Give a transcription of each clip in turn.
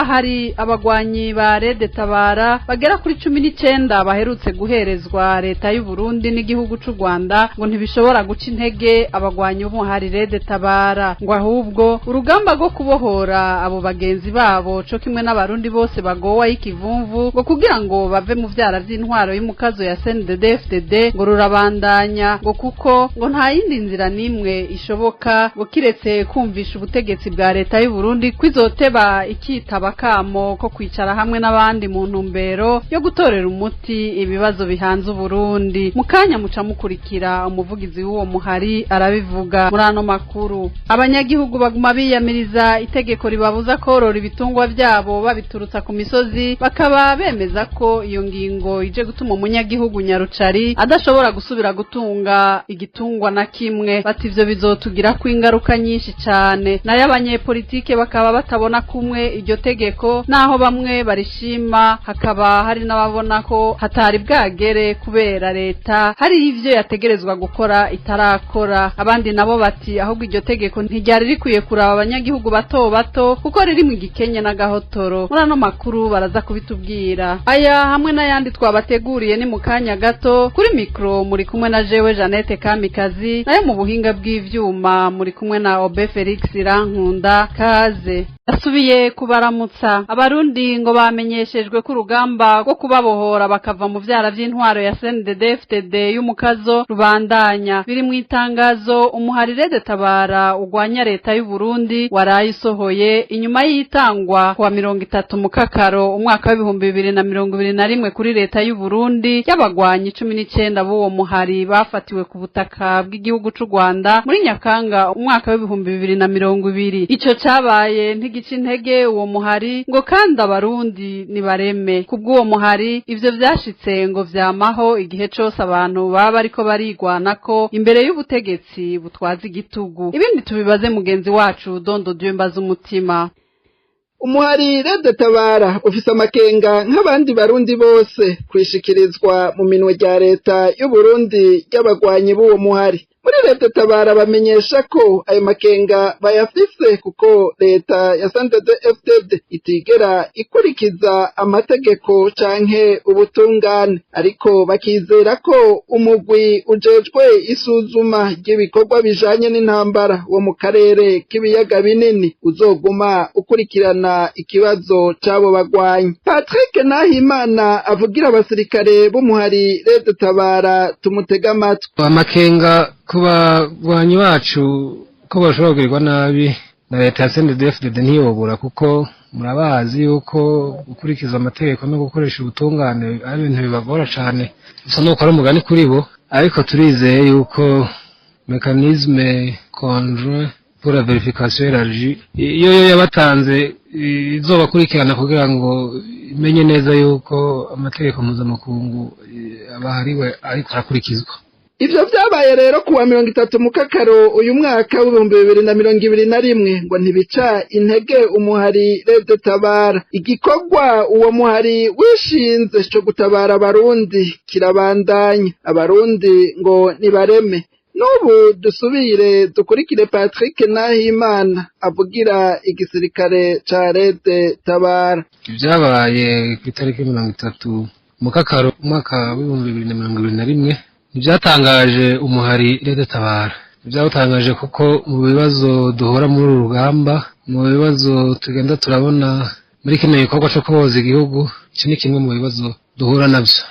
hakaba hari abagwanyi ba Rede Tabara bagera kuri 19 baherutse guherezwa leta y'u Burundi n'igihugu c'u Rwanda ngo ntibishobora guca intege abagwanyi bo hari Rede Tabara ngo ahubwo urugamba rwo kubohora abo bagenzi babo co kimwe n'abarundi bose bagowa y'ikivumvu ngo kugira ngo bave mu vyara vy'intwaro y'umukazo ya CNDD-FDD ngo rurabandanya ngo kuko ngo nta yindi nzira nimwe ishoboka ngo kiretse kumvisha ubutegetsi bwa leta y'u Burundi kwizoteba ikitaba kamo ko kwicara hamwe n'abandi mu ntumbero yo gutorera umuti ibibazo bihanze Burundi. Mukanya muca mukurikira umuvugizi w'uwo muhari arabivuga muri ano makuru. Abanyagihugu baguma biyamiriza itegeko ribabuza korora ibitungwa byabo babiturutsa ku misozi, bakaba bemeza ko iyo ngingo ije gutuma umunyagihugu Nyarucari adashobora gusubira gutunga igitungwa na kimwe. Bati ivyo bizotugira ku ingaruka nyinshi cyane. Nayo abanyepolitike bakaba batabona kumwe iryo tegeko, naho bamwe barishima, hakaba hari n'ababona ko hatari bwagere kubera leta hari ivyo yategerezwa gukora itarakora. Abandi nabo bati ahubwo iryo tegeko ntiryari rikwiye kuraba abanyagihugu bato bato kuko riri mu gikenye n'agahotoro. Muri ano makuru baraza kubitubwira. Aya hamwe n'ayandi twabateguriye ni mukanya gato. Kuri mikro muri kumwe na jewe Jeannette Kamikazi, nayo mu buhinga bw'ivyuma muri kumwe na Obe Felix Rankunda. Kaze asubiye kubaramutsa. Abarundi ngo bamenyeshejwe ku rugamba rwo kubabohora bakava mu vyara vy'intwaro ya CNDD-FDD y'umukazo rubandanya. Biri mu itangazo umuhari Rede Tabara ugwanya leta y'u Burundi warayisohoye inyuma y'itangwa kwa 30 mukakaro umwaka wa 2021 kuri leta y'u Burundi y'abagwanyi 19 b'uwo muhari bafatiwe ku butaka bw'igihugu c'u Rwanda muri Nyakanga umwaka wa 2020. Ico cabaye ntigica intege uwo muhari ngo kandi abarundi nibareme. Kubw'uwo muhari ivyo vyashitse ngo vyamaho igihe cose abantu baba bariko barigwanako imbere y'ubutegetsi butwaza igitugu. Ibindi tubibaze mugenzi wacu Dondo Dieu mbaza umutima. Umuhari Rede Tabara ufise amakenga nk'abandi barundi bose kwishikirizwa mu minwe rya leta y'u Burundi y'abagwanyi b'uwo muhari. Muri Rede Tabara bamenyesha ko ayo makenga bayafise kuko leta ya CNDD-FDD itigera ikurikiza amategeko canke ubutungane, ariko bakizera ko umugwi ujejwe isuzuma ry'ibikorwa bijanye n'intambara wo mu karere k'ibiyaga binini uzoguma ukurikirana ikibazo c'abo bagwanyi. Patrick Nahimana avugira abasirikare b'umuhari Rede Tabara, tumutega amatwi. Amakenga kuba bagwanyi bacu ko bashobora kugirirwa nabi na leta ya CNDD-FDD ntiyobora, kuko murabazi yuko gukurikiza amategeko no gukoresha ubutungane ari ibintu bibagora cane. Gusa nuko ari umugani kuri bo, ariko turizeye yuko mécanisme conjoint pour la vérification élargie iyo yabatanze izobakurikirana kugira ngo imenye neza yuko amategeko mpuzamakungu abahariwe ariko arakurikizwa. Ivyo vyabaye rero kuwa 30 mukakaro uyu mwaka w'2021 ngo ntibica intege umuhari Rede Tabara. Igikorwa uwo muhari wishinze cyo gutabara abarundi kirabandanya. Abarundi ngo nibareme. N'ubu dusubire dukurikire Patrick Nahimana avugira igisirikare ca Rede Tabara. Vyabaye ku itariki 30 mukakaro umwaka w'2021 ivyatangaje umuhari Rede Tabara. Ivyawutangaje kuko mu bibazo duhora muri uru rugamba, mu bibazo tugenda turabona muri kino gikorwa co kuboza igihugu, ico ni kimwe mu bibazo duhura navyo.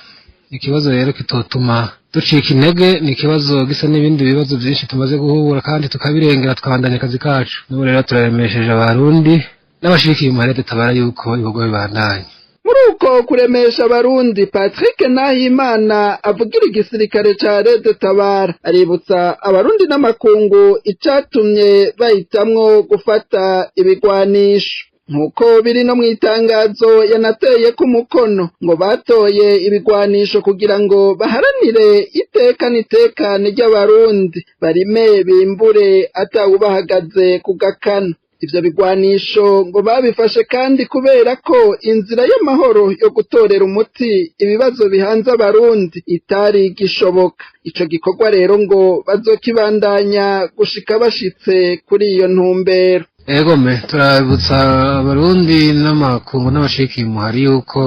Ikibazo rero kitotuma ducika intege, ni ikibazo gisa n'ibindi bibazo vyinshi tumaze guhura kandi tukabirengera tukabandanya akazi kacu. N'ubu rero turaremesheje abarundi n'abashigikiye umuhari Rede Tabara yuko ibikorwa bibandanya. Muri uko kuremesha abarundi, Patrick Nahimana avugira igisirikare ca Rede Tabara aributsa abarundi n'amakungu icatumye bahitamwo gufata ibigwanisho. Nkuko biri no mwitangazo yanateye ku mukono ngo batoye ibigwanisho kugira ngo baharanire iteka n'itekane ry'abarundi, barime bimbure atawubahagaze ku gakano. Ivyo bigwanisho ngo babifashe kandi kubera ko inzira y'amahoro yo gutorera umuti ibibazo bihanze abarundi itari gishoboka. Ico gikorwa rero ngo bazokibandanya gushika bashitse kuri iyo ntumbero. egome turabutsa abarundi n'amakungu n'abashiki muhari yuko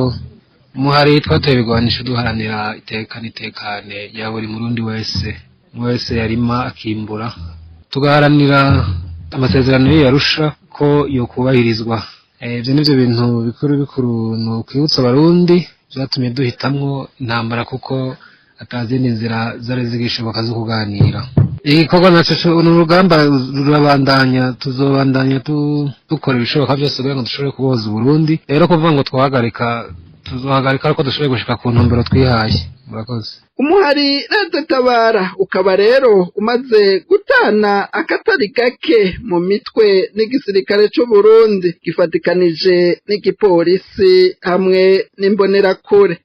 muhari twatoye ibigwanisho duharanira itekane ya buri murundi wese yarima akimbura tugaharanira amasezerano y'Arusha ko yo kubahirizwa. Ivyo nivyo bintu bikuru no kwibutsa abarundi byatumye duhitamwo intambara kuko atazindi nzira zari zigishoboka zo kuganira. Igikorwa naco n'urugamba rurabandanya, tuzobandanya dukora ibishoboka byose kugira ngo dushobore kuboza Burundi. Rero kuvuga ngo tuzohagarika ariko dushobore gushika ku ntumbero twihaye. Murakoze. Umuhari Tabara ukaba rero umaze gutana akatari gake mu mitwe n'igisirikare c'u Burundi gifatikanije n'igipolisi hamwe n'imbonerakure.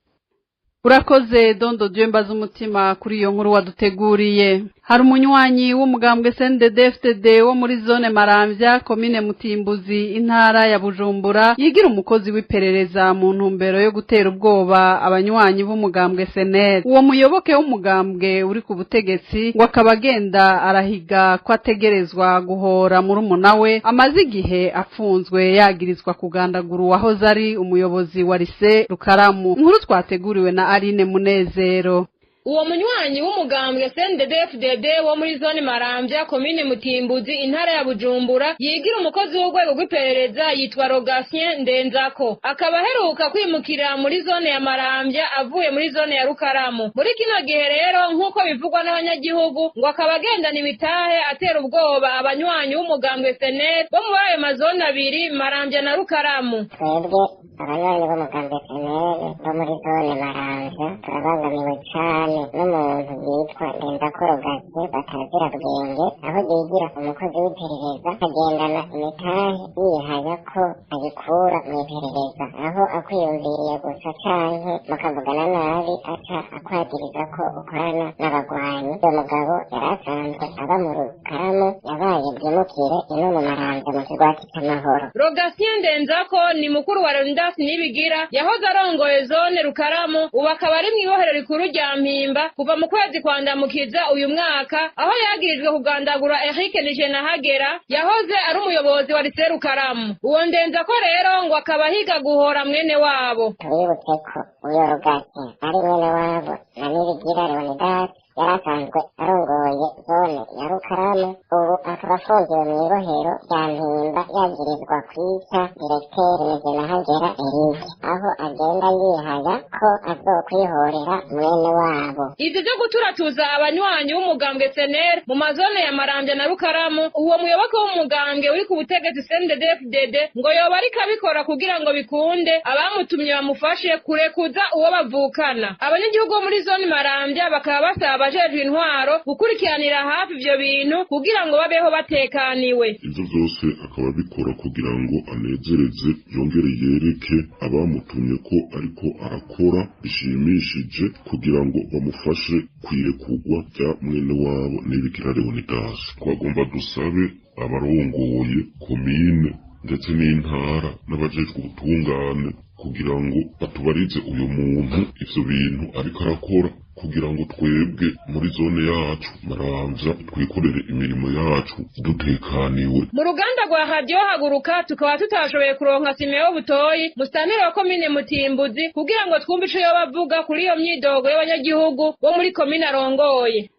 Urakoze Dondo Jemba z'umutima kuri iyo nkuru waduteguriye. Hari umunywanyi w'umugambwe CNDD-FDD wo muri zone Maramvya komine Mutimbuzi intara ya Bujumbura yigira umukozi w'iperereza mu ntumbero yo gutera ubwoba abanywanyi b'umugambwe SNL. Uwo muyoboke w'umugambwe uri ku butegetsi ngo akabagenda arahiga ko ategerezwa guhora muri umunawe amaze igihe afunzwe yagirizwa kugandagura uwahoze ari umuyobozi wa Lycée Rukaramu. Inkuru twateguriwe na Aline Munezero. Uwo munywanyi w'umugambwe CNDD-FDD wo muri zone Maramvya komine Mutimbuzi intara ya Bujumbura yigira umukozi w'urwego rw'iperereza yitwa Rogatien Ndenzako akaba aheruka kwimukira muri zone ya Maramvya avuye muri zone ya Rukaramu. Muri kino gihe rero nk'uko bivugwa n'abanyagihugu ngo akaba agendana imitahe atera ubwoba abanywanyi w'umugambwe SNL bo mu bayo mazone abiri Maramvya na Rukaramu. Twebwe abanywanyi b'umugambwe SNL bo muri zone Maramvya turabangamiwe cyane n'umuntu yitwa Ndenzako Rogatien batazira bwenge aho yigira umukozi w'iperereza agendana imitahe yihaya ko ayikura mu iperereza aho akwiyumviriye gusa canke mukavugana nabi aca akwagiriza ko ukorana n'abagwanyi. Uwo mugabo yari asanzwe aba mu Rukaramu yabaye bwimukire ino mu Maramvya mu kigwati c'amahoro. Rogatien Ndenzako ni mukuru wa Leonidas Nibigira yahoze arongoye zone Rukaramu ubu akaba ari mw'ibohero rikuru rya Mpimba kuva mu kwezi kwa Ndamukiza uyu mwaka aho yagirijwe kugandagura Eric Nijenahagera yahoze ari umuyobozi wa Lycée Rukaramu. Uwo Ndenzako rero ngo akaba higa guhora mwene wabo. Tubibutse ko uyo Rogatien ari mwene wabo na Nibigira Leonidas yari asanzwe arongoye zone ya Rukaramu ubu akaba afungiwe mw'ibohero rya Mpimba yagirizwa kwica Directeur Nijenahagera Eric aho agenda yihaya ko azokwihorera mwene wabo. Ivyo byo guturatuza abanywanyi b'umugambwe SNL mu mazone ya Maramvya na Rukaramu uwo muyoboke w'umugambwe uri ku butegetsi CNDD-FDD ngo yoba ariko abikora kugira ngo bikunde abamutumye bamufashe kurekuza uwo bavukana. Abanyagihugu bo muri zone Maramvya bakaba basaba abajejwe intwaro gukurikiranira hafi ivyo bintu kugira ngo babeho batekaniwe. Ivyo vyose akaba bikora kugira ngo anezereze yongere yereke abamutumye ko ariko arakora bishimishije kugira ngo bamufashe kwirekugwa rya mwene wabo Nibigira Leonidas. Twagomba dusabe abarongoye komine ndetse n'intara n'abajejwe ubutungane kugira ngo batubarize uyu muntu ivyo bintu ariko arakora kugira ngo twebwe muri zone yacu Maramvya twikorere imirimo yacu dutekaniwe. Mu ruganda rwa Radio Haguruka tukaba tutashoboye kuronka Simeo Butoyi mustanire wa komine Mutimbuzi kugira ngo twumve ico yo bavuga kuri iyo myidogo y'abanyagihugu bo muri komine arongoye.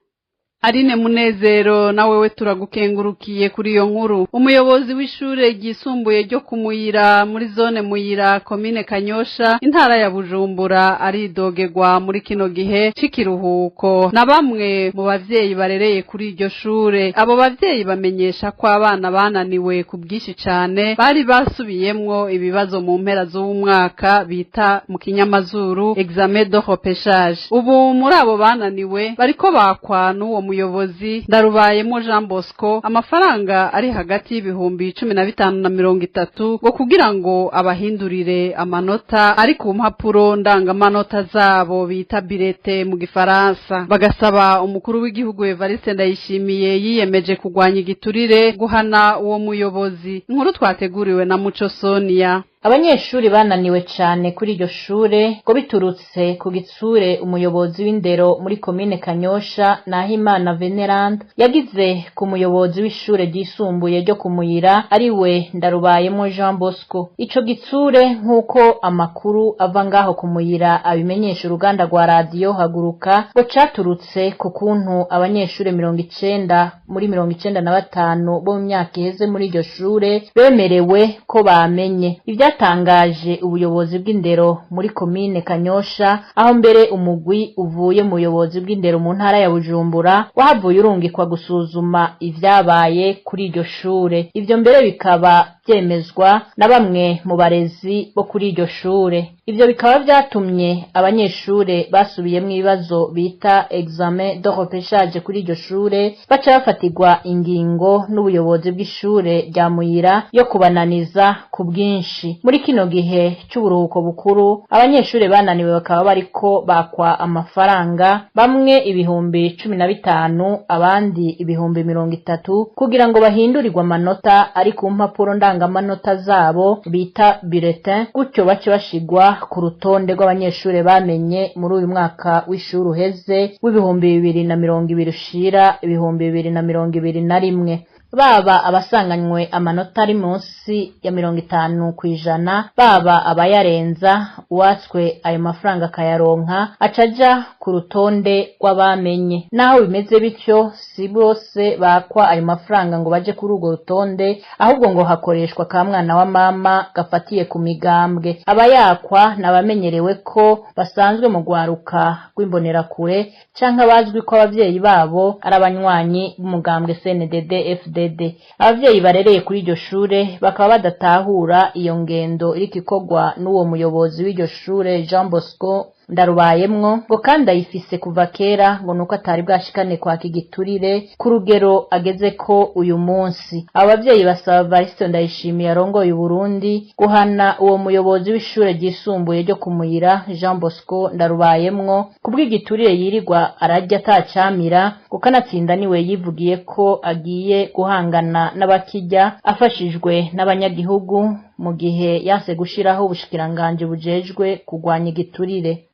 Aline Munezero na wewe turagukengurukiye kuri iyo nkuru. Umuyobozi w'ishure ryisumbuye ryo kumuyira muri zone Muyira komine Kanyosha intara ya Bujumbura aridogegwa muri kino gihe c'ikiruhuko na bamwe mu bavyeyi barereye kuri iryo shure. Abo bavyeyi bamenyesha ko abana bananiwe ku bwishi cane bari basubiyemwo ibibazo mu mpera z'umwaka bita mu kinyamazuru examen de repêchage. Ubu muri abo bananiwe bariko bakwa n'uwo muyobozi Ndarubayemo Jean Bosco amafaranga ari hagati y'ibihumbi 15 na 30 ngo kugira ngo abahindurire amanota ari ku mpapuro ndangamanota zabo bita bilete mu gifaransa. Bagasaba umukuru w'igihugu Evariste Ndayishimiye yiyemeje kugwanya igiturire guhana uwo muyobozi. Inkuru twateguriwe na Muco Sonia. abanyeshuri bananiwe cane kuri iryo shure ngo biturutse ku gitsure umuyobozi w'indero muri komine Kanyosha Nahimana Veneranda yagize ku muyobozi w'ishure ryisumbuye ryo kumuyira ari we Ndarubayemo Jean Bosco. Ico gitsure nk'uko amakuru ava ngaho kumuyira abimenyesha uruganda rwa radio Haguruka ngo caturutse ku kuntu abanyeshure 90 muri 95 bo mu myaka iheze muri iryo shure bemerewe ko bamenye. Ivyatangaje ubuyobozi bw'indero muri komine Kanyosha aho mbere umugwi uvuye mu buyobozi bw'indero mu ntara ya Bujumbura wahavuye urungikwa gusuzuma ivyabaye kuri iryo shure. Ivyo mbere bikaba byemezwa na bamwe mu barezi bo kuri iryo shure. Ivyo bikaba vyatumye abanyeshure basubiyemwo ibibazo bita examen de repêchage kuri iryo shure baca bafatirwa ingingo n'ubuyobozi bw'ishure rya Muyira yo kubananiza ku bwinshi. Muri kino gihe c'uburuhuko bukuru abanyeshure bananiwe bakaba bariko bakwa amafaranga, bamwe ibihumbi 15 abandi ibihumbi 30 kugira ngo bahindurirwe amanota ari ku mpapuro ndangamanota zabo bita bulletin, gutyo bace bashigwa ku rutonde rw'abanyeshure bamenye muri uyu mwaka w'ishuri uheze w'ibihumbi 2020 ushira ibihumbi 2021. Baba abasanganywe amanota ari munsi ya 50%, baba abayarenza uwatswe ayo mafaranga akayaronka acaja ku rutonde rw'abamenye. Naho bimeze bityo si bose bakwa ayo mafaranga ngo baje kuri urwo rutonde, ahubwo ngo hakoreshwa ka mwana wa mama gafatiye ku migambwe. Abayakwa nabamenyerewe ko basanzwe mu gwaruka rw'imbonerakure canke bazwi ko abavyeyi babo ari abanywanyi b'umugambwe CNDD FDD. Abavyeyi barereye kuri iryo shure bakaba badatahura iyo ngendo iriko ikorwa n'uwo muyobozi w'iryo shure Jean Bosco Ndarubayemwo ngo kandi ayifise kuva kera ngo nuko atari bwashikane kwa kigiturire ku rugero ageze ko uyu munsi. Abavyeyi basaba Varisto Ndayishimiye arongoye Burundi guhana uwo muyobozi w'ishure ryisumbuye ryo kumuyira Jean Bosco Ndarubayemwo kubw'igiturire yirirwa arajya atacamira kukanatsinda niwe yivugiye ko agiye guhangana n'abakijya afashijwe n'abanyagihugu mu gihe yase gushiraho ubushikiranganje bujejwe kugwanya igiturire.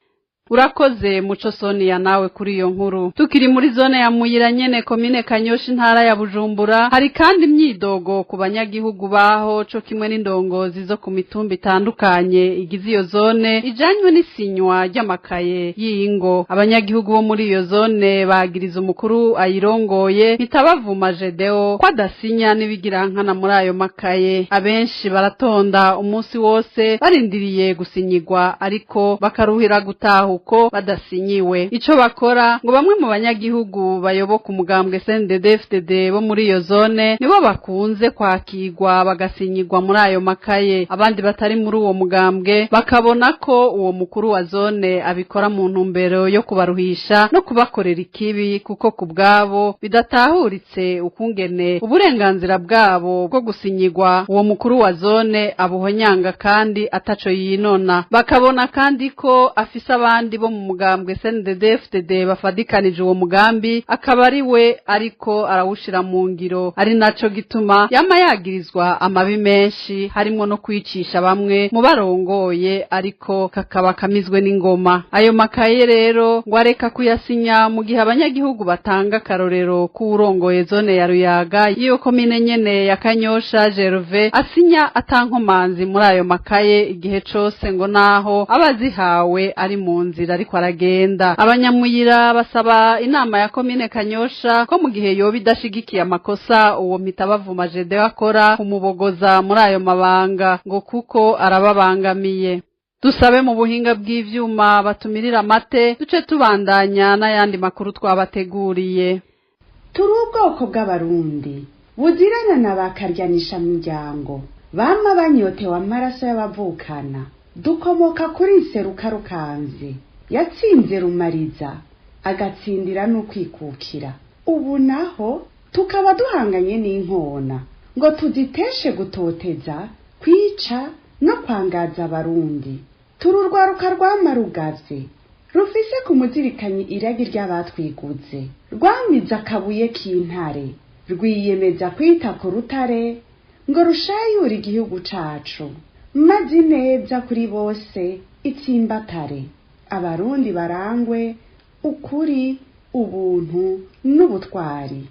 Urakoze Muco Sonia nawe kuri iyo nkuru. Tukiri muri zone ya Muyira nyene komine Kanyosha intara ya Bujumbura, hari kandi imyidogo ku banyagihugu baho co kimwe n'indongozi zo ku mitumba itandukanye igize iyo zone ijanywe n'isinywa ry'amakaye y'ingo. Abanyagihugu bo muri iyo zone bagiriza umukuru ayirongoye Nitabavuma Jedeo ko adasinya n'ibigirankana muri ayo makaye. Abenshi baratonda umunsi wose barindiriye gusinyirwa ariko bakaruhira gutaha uko badasinyiwe. Ico bakora ngo bamwe mu banyagihugu bayoboka umugambwe CNDD-FDD bo muri iyo zone nibo bakunze kwakirwa bagasinyirwa muri ayo makaye. Abandi batari muri uwo mugambwe bakabona ko uwo mukuru wa zone abikora mu ntumbero yo kubaruhisha no kubakorera ikibi kuko kubwabo bidatahuritse ukungene uburenganzira bwabo bwo gusinyirwa uwo mukuru wa zone abuhonyanga kandi ataco yinona. Bakabona kandi ko afise abandi bo mu mugambwe CNDD-FDD bafadikanije uwo mugambi akaba ari we ariko arawushira mu ngiro, ari naco gituma yama yagirizwa amabi menshi harimo no kwicisha bamwe mu barongoye ariko kakaba kamizwe n'ingoma. Ayo makaye rero ngo areka kuyasinya mu gihe abanyagihugu batanga karorero ku urongoye zone ya Ruyaga iyo komine nyene ya Kanyosha Gerve asinya atankomanzi muri ayo makaye igihe cose ngo naho abazihawe ari mu nzira ariko aragenda. Abanyamuyira basaba inama ya komine Kanyosha ko mu gihe yoba idashigikiye amakosa uwo Nitabavuma Jedeo akora kumubogoza muri ayo mabanga ngo kuko arababangamiye. Dusabe mu buhinga bw'ivyuma batumirira amate duce tubandanya n'ayandi makuru twabateguriye. Turi ubwoko bw'abarundi buzirana na bakaryanisha miryango bama banyotewe amaraso y'abavukana. Dukomoka kuri Seruka Rukanzi yatsinze Rumariza agatsindira n'ukwikukira. Ubu naho tukaba duhanganye n'inkona ngo tuziteshe gutoteza, kwica no kwangaza abarundi. Tururwaruka rwamarugavye rufise ku muzirikanyi iragi ry'abatwiguze, rwamiza akabuye k'intare, rwiyemeza kwita ku rutare ngo rushayure igihugu cacu. maze neza kuri bose itsimbatare abarundi barangwe ukuri ubuntu n'ubutwari.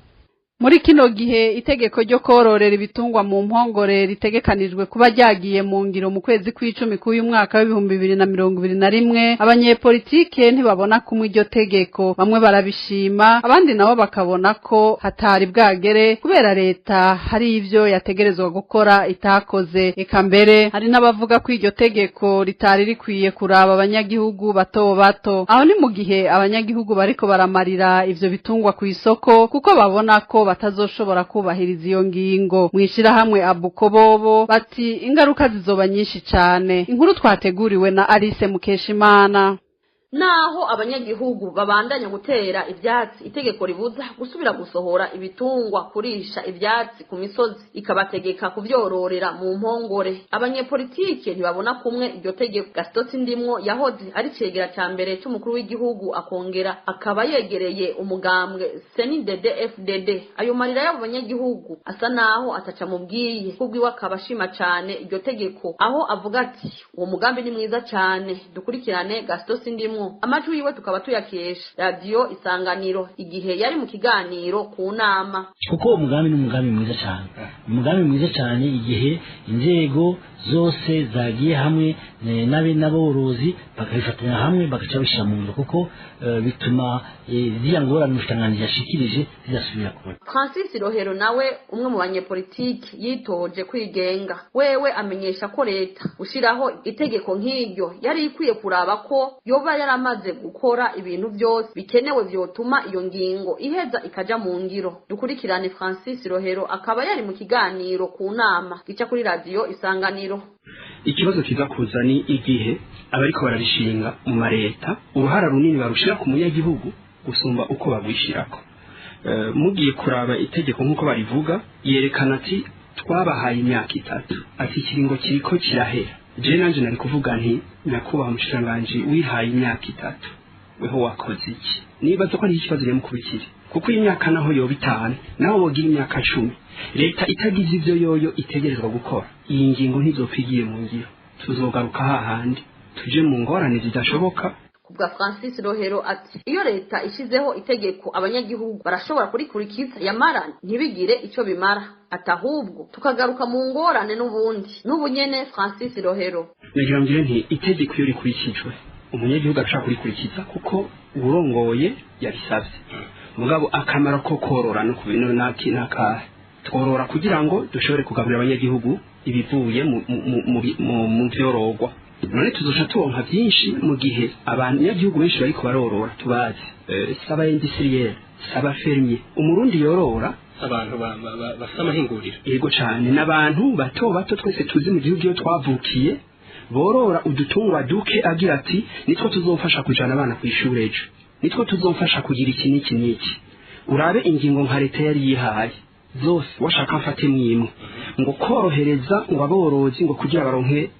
Muri kino gihe itegeko ryo kororera ibitungwa mu mpongore ritegekanijwe kuba ryagiye mu ngiro mu kwezi kw'icumi k'uyu mwaka w'ibihumbi 2021, abanyepolitike ntibabona kumwe iryo tegeko, bamwe barabishima abandi nabo bakabona ko hatari bwagere kubera leta hari ivyo yategerezwa gukora itakoze. Eka mbere hari n'abavuga ko iryo tegeko ritari rikwiye kuraba abanyagihugu bato bato. Aho ni mu gihe abanyagihugu bariko baramarira ivyo bitungwa ku isoko kuko babona ko batazoshobora kubahiriza iyo ngingo. Mwishirahamwe Abukobobo bati ingaruka zizoba nyinshi cane. Inkuru twateguriwe na Alice Mukeshimana. Naho abanyagihugu babandanya gutera ivyatsi itegeko ribuza gusubira gusohora ibitungwa kurisha ivyatsi ku misozi ikabategeka kuvyororera mu mpongore, abanyepolitike ntibabona kumwe iryo tegeko. Gaston Ndimwo yahoze ari cegera ca mbere c'umukuru w'igihugu akongera akaba yegereye umugambwe CNDD-FDD. Ayo marira y'abo banyagihugu asa naho ataca mubwiye kubwiwe akabashima cane iryo tegeko, aho avuga ati uwo mugambi ni mwiza cane. Dukurikirane Gaston Ndimwo, amajwi yiwe tukaba tuyakesha radio Isanganiro igihe yari mu kiganiro ku nama. Kuko umugambi ni umugambi mwiza cyane, umugambi mwiza cyane igihe inzego zose zagiye hamwe n'aborozi bakabifatanya hamwe bagaca bishira mu ngiro, kuko bituma ziriya ngorane umushikiranganji yashikirije zidasubira kubona. Francis Rohero nawe umwe mu banyepolitiki yitoje kwigenga, wewe amenyesha ko leta ushiraho itegeko nk'iryo yari ikwiye kuraba ko yoba yaramaze gukora ibintu byose bikenewe vyotuma iyo ngingo iheza ikaja mu ngiro. Dukurikirane Francis Rohero akaba yari mu kiganiro ku nama gica kuri radio Isanganiro. Ikibazo kiza kuza ni igihe abariko bararishinga mu mareta uruhara runini barushira ku munyagihugu gusumba uko bagwishirako. Mugiye kuraba itegeko nk'uko barivuga yerekana ati twabahaye imyaka 3 ati kiringo kiriko kirahera. Je nanje nari kuvuga nti nakubaha umushikiranganji wihaye imyaka 3 weho wakoze iki? Nibaza ko ari ikibazo nyamukubikire kuko imyaka naho yo bitanu naho bogira imyaka 10 leta itagize ivyo yoyo itegerezwa gukora, iyi ngingo ntizopfigiye mu ngiro, tuzogaruka hahandi tuje mu ngorane zidashoboka. Kubwa Francis Rohero ati iyo leta ishizeho itegeko abanyagihugu barashobora kurikurikiza yamara ntibigire ico bimara, atahubwo tukagaruka mu ngorane n'ubu nyene. Francis Rohero nagira ngire nti itegeko iyo rikurikijwe umunyagihugu ashaka kurikurikiza kuko urongoye yabisavye, mugabo akamaro ko korora no kubintu naka tworora kugira ngo dushobore kugaburira abanyagihugu ibivuye mu vyorogwa. None tuzoca turonka byinshi mu gihe abanyagihugu benshi bariko barorora tubazi saba industriel saba fermier. Umurundi yorora abantu basama hingurira yego cyane n'abantu bato bato twese tuzi mu gihugu iyo twavukiye borora udutungwa duke agira ati nitwo tuzofasha kujana abana ku ishure ejo, nitwo tuzofasha kugira iki n'iki. Urabe ingingo nka leta yari yihaye zose washaka mfate mwimwe ngo korohereza ngo aborozi ngo kugira baronke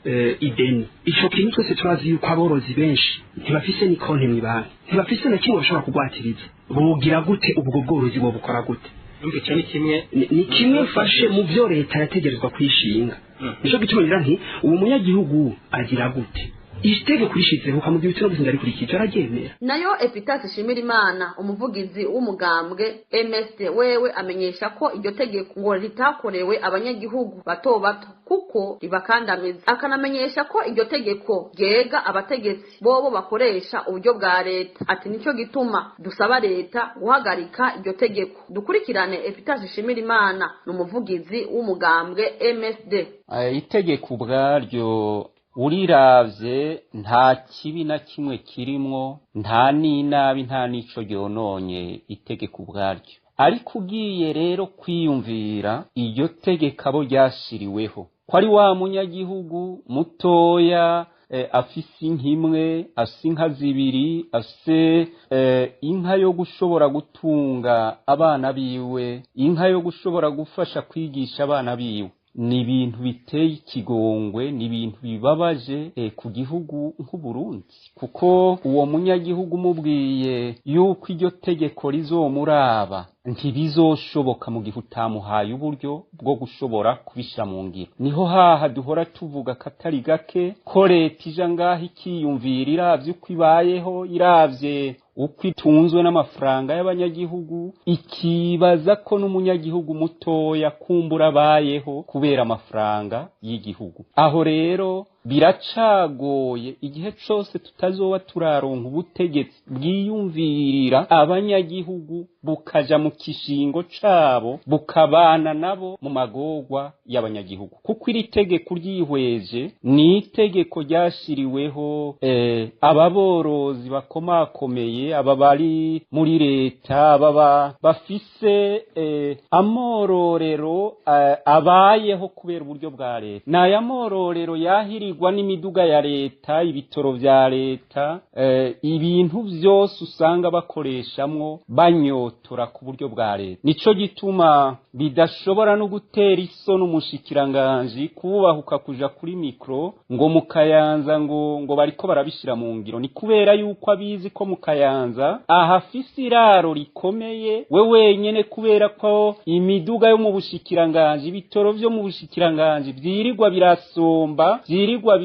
ideni. Ico kintu twese turazi yuko aborozi benshi ntibafise ni konti mwibanga, ntibafise na kimwe bashobora kugwatiriza. Bugira gute ubwo bworozi bwo bukora gute? Umbe kimwe ni kimwe fashe mu byo leta yategerezwa kwishinga. Nico gituma ngira nti uwo munyagihugu agira gute? Istege kurishizeho kamugira bitino bizinda ari kurikije aragemera. Nayo Epitase Shimirimana umuvugizi w'umugambwe MSD wewe amenyesha ko iryo tegeko ngo ritakorewe abanyagihugu bato bato kuko ribakandamiza, akanamenyesha ko iryo tegeko ryega abategetsi bobo bakoresha uburyo bwa leta. Ati nico gituma dusaba leta guhagarika iryo tegeko. Dukurikirane Epitase Shimirimana n'umuvugizi w'umugambwe MSD. Itegeko ubwaryo uriravye nta kibi na kimwe kirimwo, nta n'inabi nta n'ico ryononye itegeko ubwaryo. Ariko ugiye rero kwiyumvira iryo tegeko abo ryashiriweho ko ari wa munyagihugu mutoya afise inka imwe, afise inka zibiri, afise inka yo gushobora gutunga abana biwe, inka yo gushobora gufasha kwigisha abana biwe. ni ibintu biteye ikigongwe, ni ibintu bibabaje ku gihugu nk'Uburundi, kuko uwo munyagihugu umubwiye yuko iryo tegeko rizomuraba ntibizoshoboka mu gihe utamuhaye uburyo bwo gushobora kubishira mu ngiro. Niho haha duhora tuvuga katari gake ko leta ija ngaho ikiyumvira iravye uko ibayeho, iravye uko itunzwe n'amafaranga y'abanyagihugu, ikibaza ko n'umunyagihugu mutoya kumbura abayeho kubera amafaranga y'igihugu. Aho rero biracagoye igihe cose tutazoba turaronka ubutegetsi bwiyumvirira abanyagihugu bukaja mu kishingo cabo bukabana nabo mu magorwa y'abanyagihugu, kuko iri tegeko ryihweje ni itegeko ryashiriweho ababorozi bakomakomeye, aba bari muri leta, aba bafise amororero abayeho kubera uburyo bwa leta. N'aya mororero yahirirwa n'imiduga ya leta, ibitoro vya leta, ibintu vyose usanga bakoreshamwo banyotora ku buryo bwa leta. Nico gituma bidashobora no gutera isoni umushikiranganji kubahuka kuja kuri mikro ngo mukayanza ngo bariko barabishira mu ngiro. Ni kubera yuko abizi ko mukayanza ahafise iraro rikomeye we wenyene, kubera ko imiduga yo mu bushikiranganji, ibitoro vyo mu bushikiranganji vyirirwa birasomba, vyirirwa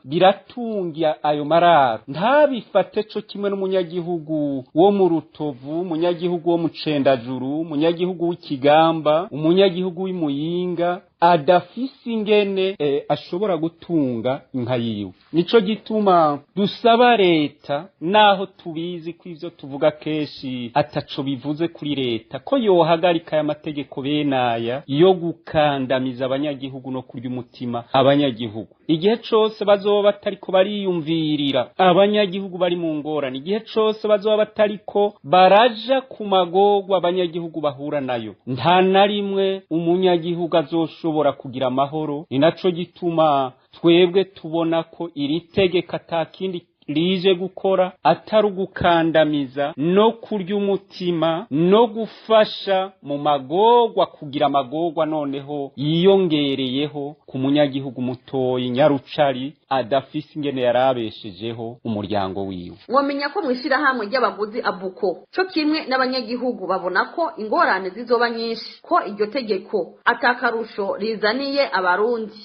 biratungia ayo mararo. Ntabifate co kimwe n'umunyagihugu wo mu Rutovu, umunyagihugu wo mu Cendajuru, umunyagihugu w'Ikigamba, umunyagihugu w'Imuyinga adafise ingene ashobora gutunga inka yiwe. Nico gituma dusaba leta, naho tubizi ko ivyo tuvuga keshi ataco bivuze kuri leta, ko yohagarika aya mategeko benaya yo gukandamiza abanyagihugu no kurya umutima abanyagihugu. Igihe cose bazoba batariko bariyumvirira abanyagihugu bari mu ngorane, igihe cose bazoba batariko baraja ku magorwa abanyagihugu bahura nayo, nta na rimwe umunyagihugu azoshobora kugira amahoro. Ni naco gituma twebwe tubona ko iri tegeko atakindi rije gukora atari ugukandamiza no kurya umutima no gufasha mu magorwa, kugira amagorwa noneho yiyongereyeho ku munyagihugu mutoyi nyarucari adafise ingene yarabeshejeho umuryango wiwe. Wamenya ko mwishirahamwe ry'abaguzi abuko co kimwe n'abanyagihugu babona ko ingorane zizoba nyinshi, ko iryo tegeko atakarusho rizaniye abarundi.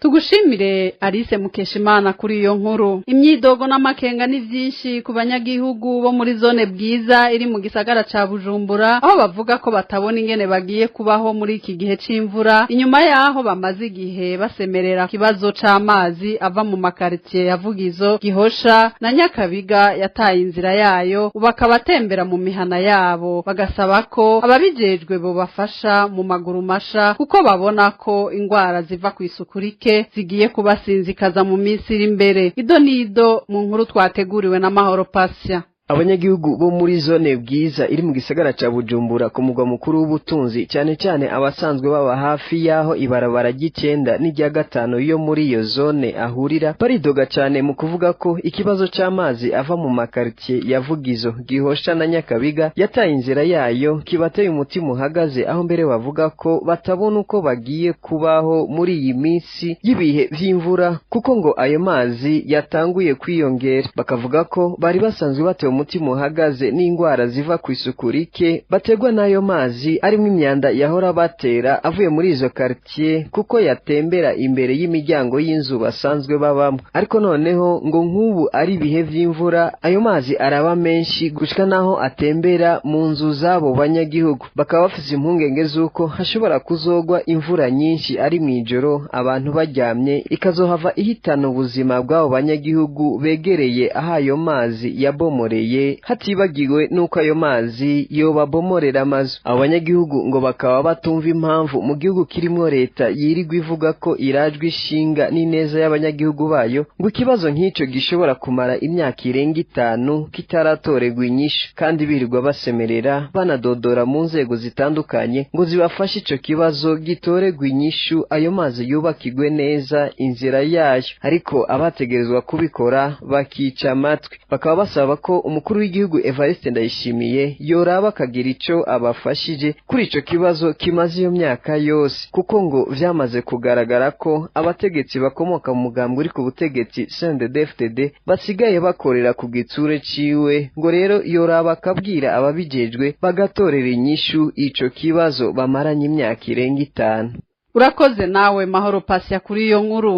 Tugushimire Alice Mukeshimana kuri iyo nkuru. Imyidogo n'amakenga ni vyinshi ku banyagihugu bo muri zone Bwiza iri mu gisagara ca Bujumbura, aho bavuga ko batabona ingene bagiye kubaho muri iki gihe c'imvura, inyuma yaho bamaze igihe basemerera kibazo c'amazi ava mu makaritiye ya Vugizo, Gihosha na Nyakabiga yataye inzira yayo, bakabatembera mu mihana yabo. Bagasaba ko ababijejwe bo bafasha mu maguru masha, kuko babona ko ingwara ziva ku isuku rike zigiye kubasinzikaza mu minsi iri imbere. Ido nido mu nkuru twateguriwe na Mahoro Pasya. Abanyagihugu bo muri zone Bwiza iri mu gisagara ca Bujumbura ku mugwa mukuru w'ubutunzi, cyane cyane abasanzwe baba hafi yaho ibarabara ry'icenda n'irya gatanu yo muri iyo zone ahurira, baridoga cyane mu kuvuga ko ikibazo c'amazi ava mu makaritiye ya Vugizo, Gihosha na Nyakabiga yataye inzira yayo, kibateye umutima uhagaze, aho mbere bavuga ko batabona uko bagiye kubaho muri iyi minsi y'ibihe vy'imvura, kuko ngo ayo mazi yatanguye kwiyongera. Bakavuga ko bari basanzwe batewe umutima uhagaze n'ingwara ziva ku isuku rike bategwa n'ayo mazi arimo imyanda yahora batera avuye muri izo quartier, kuko yatembera imbere y'imiryango y'inzu basanzwe babamo. Ariko noneho ngo nk'ubu ari bihe vy'imvura, ayo mazi araba menshi gushika naho atembera mu nzu zabo banyagihugu. Bakaba bafise impungenge z'uko hashobora kuzogwa imvura nyinshi ari mw'ijoro, abantu baryamye, ikazohava ihitana ubuzima bw'abo banyagihugu begereye aho ayo mazi yabomoreye, hatibagiwe nuko ayo mazi yobabomorera amazu. Abo banyagihugu ngo bakaba batumva impamvu mu gihugu kirimo leta yirirwa ivuga ko irajwe ishinga n'ineza y'abanyagihugu bayo, ngo ikibazo nk'ico gishobora kumara imyaka irenga 5 kitaratorerwa inyishu, kandi birirwa basemerera banadodora mu nzego zitandukanye ngo zibafashe ico kibazo gitorerwa inyishu, ayo mazi yubakigwe neza inzira yayo. Ariko abategerezwa kubikora bakica amatwi. Bakaba basaba ko umukuru w'igihugu Evariste Ndayishimiye yoraba akagira ico abafashije kuri ico kibazo kimaze iyo myaka yose, kuko ngo vyamaze kugaragara ko abategetsi bakomoka mu mugambwe uri ku butegetsi CNDD-FDD basigaye bakorera ku gitsure ciwe, ngo rero yoraba akabwira ababijejwe bagatorera inyishu ico kibazo bamaranye imyaka irenga 5. Urakoze nawe Mahoro Pasya kuri iyo nkuru.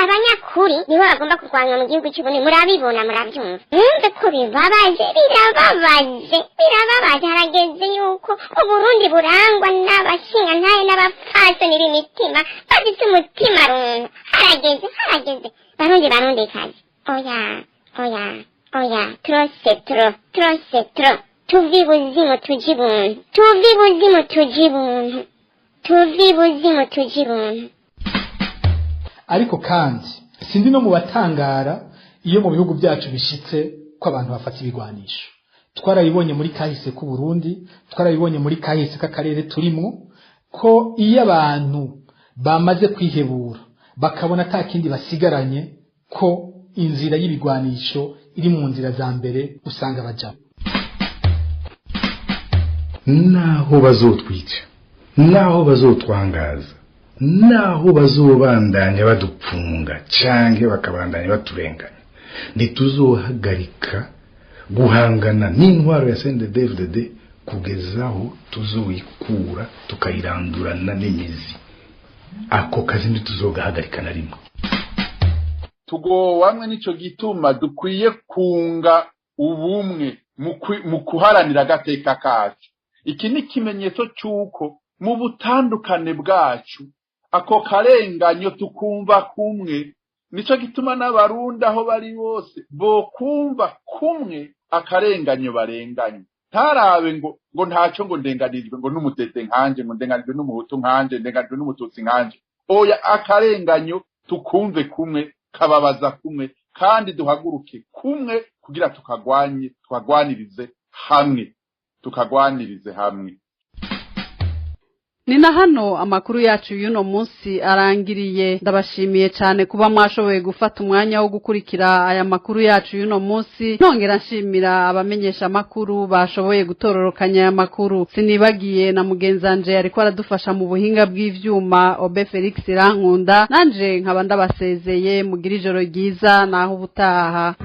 Abanyakuri nibo bagomba kurwanywa mu gihugu cy'Uburundi, murabibona murabyumva. Mwumve ko birababaje, harageze yuko Uburundi burangwa n'abashinga ntaye n'abapfasoni b'imitima bafite umutima runtu. Harageze barundi kazi. Oya, trop. Tuvi buzimu tuji buntu. Ariko kandi sindi no mu batangara iyo mu bihugu byacu bishitse ko abantu bafata ibigwanisho. Twarabibonye muri kahise ku Burundi, twarabibonye muri kahise k'akarere turimo, ko iyo abantu bamaze kwihebura bakabona atakindi basigaranye, ko inzira y'ibigwanisho iri mu nzira za mbere usanga baja. Naho bazotwica, naho bazotwangaza, naho bazobandanya badupfunga canke bakabandanya baturenganya, ntituzohagarika guhangana n'intwaro ya CNDD-FDD kugezaho tuzoyikura tukayirandurana n'imizi. Ako kazi ntituzogahagarika na rimwe. Tugowamwe nico gituma dukwiye kunga ubumwe mu kuharanira agateka kacu. Iki ni kimenyetso cy'uko mu butandukane bwacu ako karenganyo tukumva kumwe. Nico gituma n'abarundi aho bari bose bo kumva kumwe akarenganyo barenganye. Ntarabe ngo ntaco ngo ndenganirijwe ngo n'umutete nkanje, ngo ndenganijwe n'umuhutu nkanje, ndenganijwe n'umututsi nkanje. Oya, akarenganyo tukumve kumwe, kababaza kumwe, kandi duhaguruke kumwe kugira tukagwanirize hamwe. Ni na hano amakuru yacu y'uno munsi arangiriye. Ndabashimiye cyane kuba mwashoboye gufata umwanya wo gukurikira aya makuru yacu y'uno munsi. Nongera nshimira abamenyesha amakuru bashoboye gutororokanya aya makuru. Sinibagiye na mugenzanje ariko aradufasha mu buhinga bw'ivyuma Obe Felix Rankunda. Nanje nkaba ndabasezeye mugira ijoro ryiza naho ubutaha.